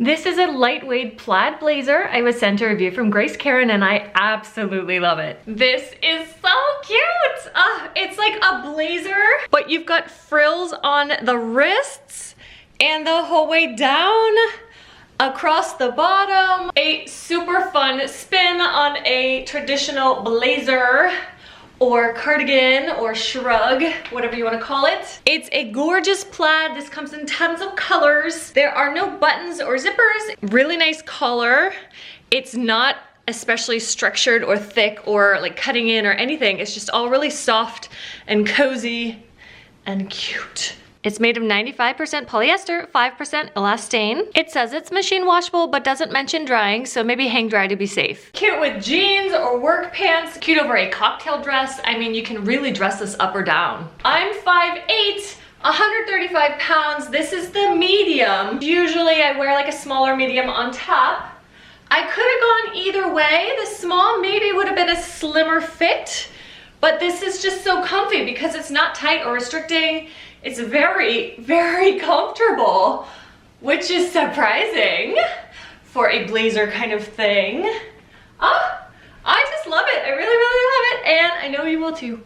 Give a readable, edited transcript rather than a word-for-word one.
This is a lightweight plaid blazer I was sent a review from Karin, and I absolutely love it. This is so cute. It's like a blazer, but you've got frills on the wrists and the whole way down across the bottom. A super fun spin on a traditional blazer or cardigan or shrug, whatever you want to call it. It's a gorgeous plaid. This comes in tons of colors. There are no buttons or zippers. Really nice collar. It's not especially structured or thick or like cutting in or anything. It's just all really soft and cozy and cute. It's made of 95% polyester, 5% elastane. It says it's machine washable, but doesn't mention drying, so maybe hang dry to be safe. Cute with jeans or work pants, cute over a cocktail dress. I mean, you can really dress this up or down. I'm 5'8", 135 pounds. This is the medium. Usually I wear like a smaller medium on top. I could have gone either way. The small maybe would have been a slimmer fit, but this is just so comfy because it's not tight or restricting. It's very, very comfortable, which is surprising for a blazer kind of thing. I just love it. I really, really love it, and I know you will too.